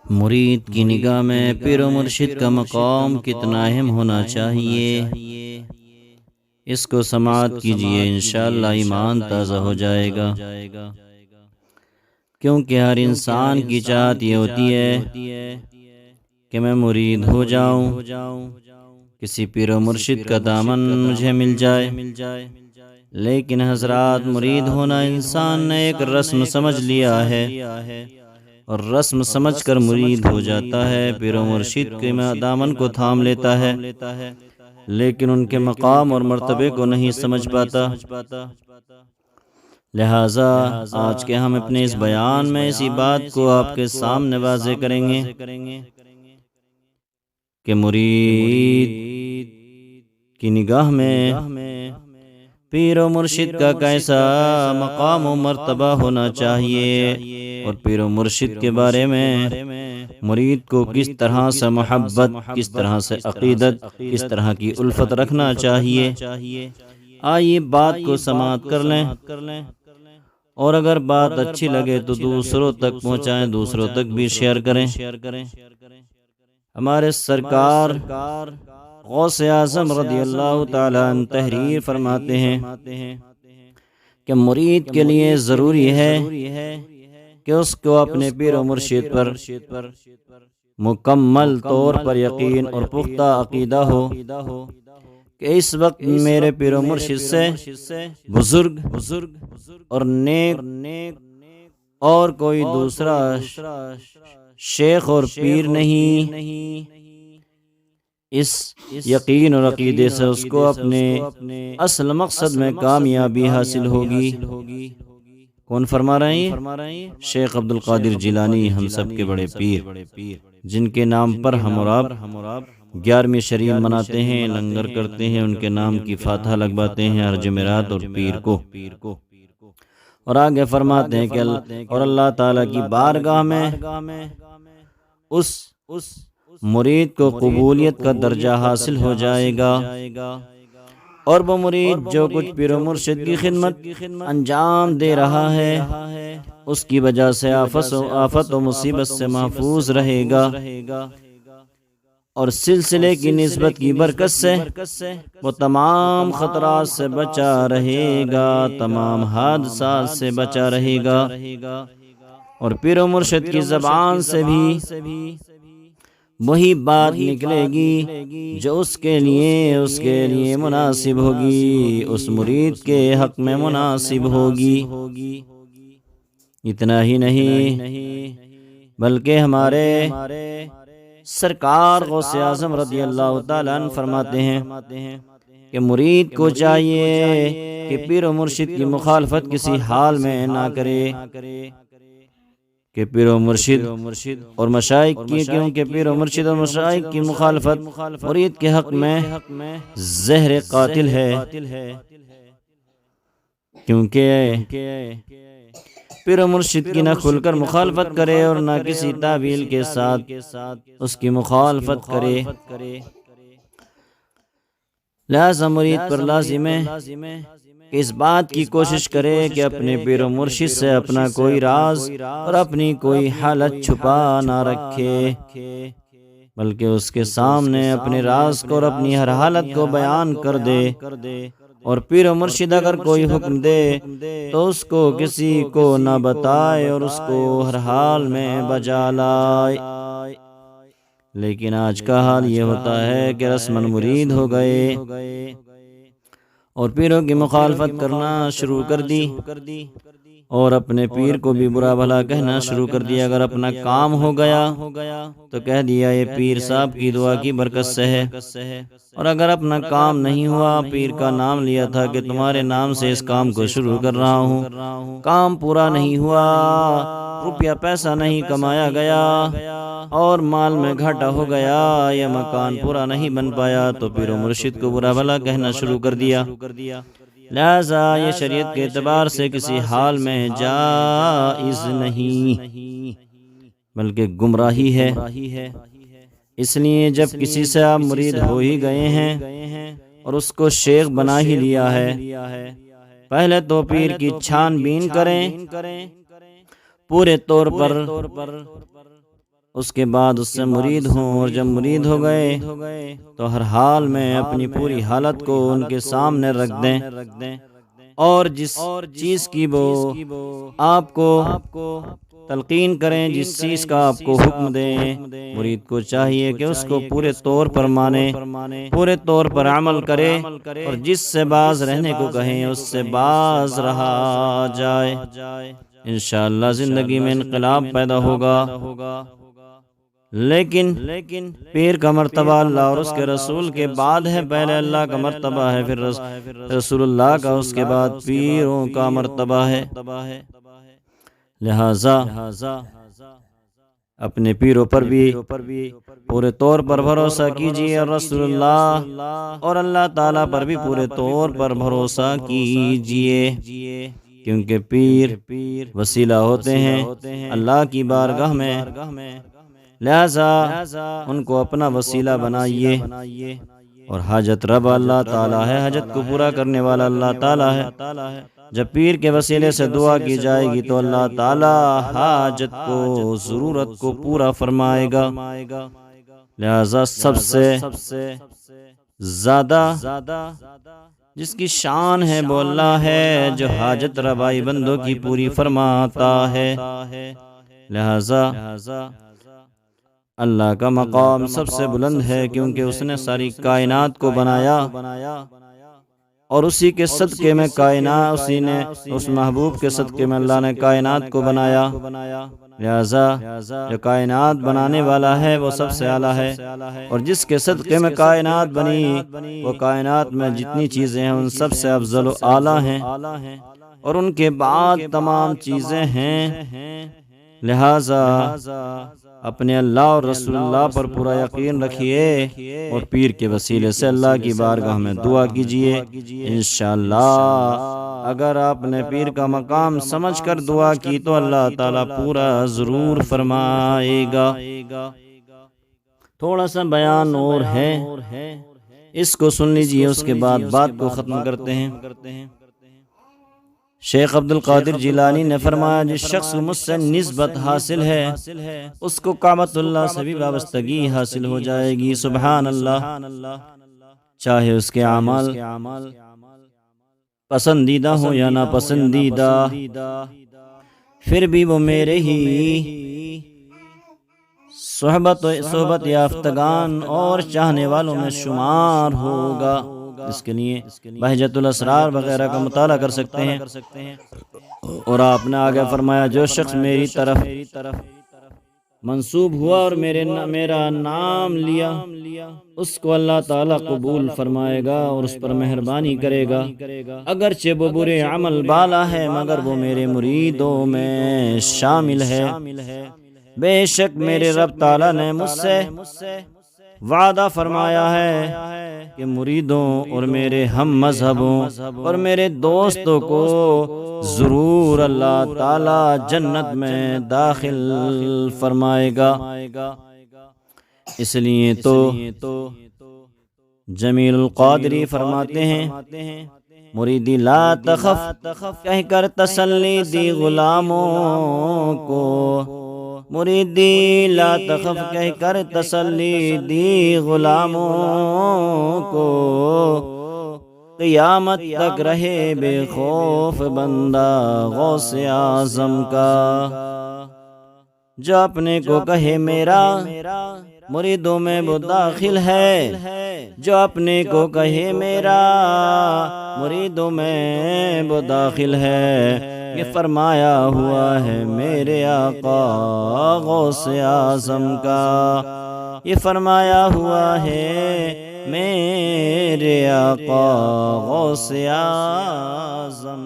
مرید کی نگاہ میں پیر و مرشد کا مقام کتنا اہم ہونا چاہیے، اس کو سماعت کیجئے، انشاءاللہ ایمان تازہ ہو جائے گا۔ کیونکہ ہر انسان کی چاہت یہ ہوتی ہے کہ میں مرید ہو جاؤں، کسی پیر و مرشد کا دامن مجھے مل جائے۔ لیکن حضرات، مرید ہونا انسان نے ایک رسم سمجھ لیا ہے، اور رسم سمجھ کر مرید ہو جاتا ہے، پیر و مرشد کے دامن کو تھام لیتا ہے، لیکن ان کے مقام اور مرتبے کو نہیں سمجھ پاتا۔ لہٰذا آج کے ہم اپنے اس بیان میں اسی بات کو آپ کے سامنے واضح کریں گے کہ مرید کی نگاہ میں پیر و مرشد کا کیسا مقام و مرتبہ ہونا چاہیے، اور پیر و مرشد کے بارے میں مرید کو کس طرح سے محبت، کس طرح سے عقیدت، کس طرح کی الفت رکھنا چاہیے۔ آئیے بات کو سماعت کر لیں، اور اگر بات اچھی لگے تو دوسروں تک پہنچائیں، دوسروں تک بھی شیئر کریں۔ ہمارے سرکار غوث اعظم رضی اللہ تعالیٰ عنہ تحریر فرماتے ہیں کہ مرید کے لیے ضروری ہے کہ اس کو اپنے پیر و مرشد پر مکمل طور پر یقین اور پختہ عقیدہ ہو کہ اس وقت میرے پیر و مرشد سے بزرگ اور نیک اور کوئی دوسرا شیخ اور پیر نہیں۔ اس یقین اور عقیدے سے اس کو اپنے اصل مقصد میں کامیابی حاصل ہوگی۔ کون فرما رہے ہیں؟ شیخ عبد القادر جیلانی، ہم سب کے بڑے پیر، جن کے نام پر ہم اور آپ 11ویں شریف مناتے ہیں، لنگر کرتے ہیں، ان کے نام کی فاتحہ لگواتے ہیں ہر جمعرات اور پیر کو۔ اور آگے فرماتے ہیں کہ اور اللہ تعالیٰ کی بارگاہ میں اس مرید کو قبولیت کا درجہ حاصل ہو جائے گا، اور وہ مرید جو کچھ پیر و مرشد کی خدمت انجام دے رہا ہے، اس کی وجہ سے آفت و مصیبت سے محفوظ رہے گا، اور سلسلے کی نسبت کی برکت سے وہ تمام خطرات سے بچا رہے گا، تمام حادثات سے بچا رہے گا، اور پیر و مرشد کی زبان سے بھی وہی بات نکلے گی جو اس کے لیے مناسب ہوگی، اس مرید کے حق میں مناسب ہوگی۔ اتنا ہی نہیں بلکہ ہمارے سرکار غوث اعظم رضی اللہ تعالیٰ عنہ فرماتے ہیں کہ مرید کو چاہیے کہ پیر و مرشد کی مخالفت کسی حال میں نہ کرے، کہ پیر و مرشد اور مشائخ کی، کیونکہ پیر و مرشد اور مشائخ کی مخالفت مرید کے حق میں زہر قاتل ہے، کیونکہ پیر و مرشد کی نہ کھل کر مخالفت کرے اور نہ کسی تعویل کے ساتھ اس کی مخالفت کرے۔ لہذا مرید پر لازم ہے کہ اس بات کی کوشش کرے کہ اپنے پیر و مرشد سے اپنا کوئی راز اور اپنی کوئی حالت چھپا نہ رکھے، بلکہ اس کے سامنے اپنے راز کو اور اپنی ہر حالت کو بیان کر دے، اور پیر و مرشد اگر کوئی حکم دے تو اس کو کسی کو نہ بتائے اور اس کو ہر حال میں بجا لائے۔ لیکن آج کا حال یہ ہوتا ہے کہ رسماً مرید ہو گئے اور پیروں کی مخالفت کرنا شروع کر دی، اور اپنے پیر کو بھی برا بھلا کہنا شروع کر دیا۔ اگر اپنا کام ہو گیا تو کہہ دیا یہ پیر صاحب کی دعا کی برکت سے ہے، اور اگر اپنا کام نہیں ہوا، پیر کا نام لیا تھا کہ تمہارے نام سے اس کام کو شروع کر رہا ہوں، کام پورا نہیں ہوا، روپیہ پیسہ نہیں کمایا گیا، اور مال میں گھاٹا ہو گیا، یا مکان پورا نہیں بن پایا، تو پیر و مرشد کو برا بھلا کہنا شروع کر دیا۔ لہذا یہ شریعت کے اعتبار سے کسی حال میں جائز نہیں، بلکہ گمراہی ہے۔ اس لیے جب کسی سے آپ مرید ہو ہی گئے ہیں اور اس کو شیخ بنا ہی لیا ہے، پہلے تو پیر کی چھان بین کریں، پورے طور پر اس کے بعد اس سے مرید ہوں، اور جب مرید ہو گئے تو ہر حال میں اپنی پوری حالت کو ان کے سامنے رکھ دیں، اور جس چیز کی وہ آپ کو تلقین کریں، جس چیز کا آپ کو حکم دیں، مرید کو چاہیے کہ اس کو پورے طور پر مانے، پورے طور پر عمل کرے، اور جس سے باز رہنے کو کہیں اس سے باز رہا جائے۔ انشاءاللہ زندگی میں انقلاب پیدا ہوگا۔ لیکن پیر کا مرتبہ اللہ اور اس کے رسول کے بعد ہے، پہلے اللہ کا مرتبہ ہے، پھر رسول اللہ کا، اس کے بعد پیروں کا مرتبہ ہے۔ لہذا اپنے پیروں پر بھی پورے طور پر بھروسہ کیجیے، اور رسول اللہ اور اللہ تعالیٰ پر بھی پورے طور پر بھروسہ کیجیے، کیونکہ پیر وسیلہ ہوتے ہیں اللہ کی بارگاہ میں، لہذا ان کو اپنا وسیلہ بنائیے۔ اور حاجت رب اللہ تعالیٰ ہے، حاجت کو پورا کرنے والا اللہ تعالیٰ ہے۔ جب پیر کے وسیلے سے دعا کی جائے گی تو اللہ تعالیٰ حاجت کو، ضرورت کو پورا فرمائے گا۔ لہذا سب سے زیادہ جس کی شان ہے وہ اللہ ہے، جو حاجت روائی بندوں کی پوری فرماتا ہے۔ لہذا اللہ کا مقام سب سے بلند ہے، کیونکہ اس نے ساری کائنات کو بنایا، اور اسی کے صدقے میں کائنات، اسی نے اس محبوب کے صدقے میں اللہ نے کائنات کو بنایا۔ لہذا جو کائنات بنانے والا ہے وہ سب سے اعلیٰ ہے، اور جس کے صدقے میں کائنات بنی وہ کائنات میں جتنی چیزیں ہیں ان سب سے افضل و اعلیٰ ہیں، اور ان کے بعد تمام چیزیں ہیں۔ لہذا اپنے اللہ اور رسول اللہ پر پورا یقین رکھیے، اور پیر کے وسیلے سے اللہ کی بارگاہ میں دعا کیجیے۔ انشاءاللہ اگر آپ نے پیر کا مقام سمجھ کر دعا کی تو اللہ تعالیٰ پورا ضرور فرمائے گا۔ تھوڑا سا بیان اور ہے، اس کو سن لیجیے، اس کے بعد بات کو ختم کرتے ہیں۔ شیخ عبد القادر جیلانی نے فرمایا، جس شخص کو مجھ سے نسبت حاصل ہے اس کو کعبۃ اللہ سے بھی وابستگی حاصل ہو جائے گی۔ سبحان اللہ۔ چاہے اس کے اعمال پسندیدہ ہوں یا ناپسندیدہ، پھر بھی وہ میرے ہی صحبت یافتگان اور چاہنے والوں میں شمار ہوگا۔ اس کے لیے بہجت الاسرار وغیرہ کا مطالعہ کر سکتے ہیں۔ اور آپ نے آگے فرمایا، جو شخص میری طرف منسوب ہوا اور میرا نام لیا، اس کو اللہ تعالیٰ قبول فرمائے گا اور اس پر مہربانی کرے گا، اگرچہ وہ برے عمل بالا ہے مگر وہ میرے مریدوں میں شامل ہے۔ بے شک میرے رب تعالیٰ نے مجھ سے وعدہ فرمایا ہے کہ مریدوں اور میرے ہم مذہبوں اور میرے دوستوں کو ضرور اللہ تعالی جنت میں داخل فرمائے گا۔ اس لیے تو جمیل القادری فرماتے ہیں، مریدی لا تخف کہہ کر تسلی دی غلاموں کو، مریدی لا تخف کہہ کر تسلی دی غلاموں کو، قیامت تک رہے بے خوف بندہ غوث اعظم کا۔ جو اپنے کو کہے میرا، مریدوں میں وہ داخل ہے، جو اپنے کو کہے میرا، مریدوں میں وہ داخل ہے۔ یہ فرمایا ہوا ہے میرے آقا غوث اعظم کا، یہ فرمایا ہوا ہے میرے آقا غوث اعظم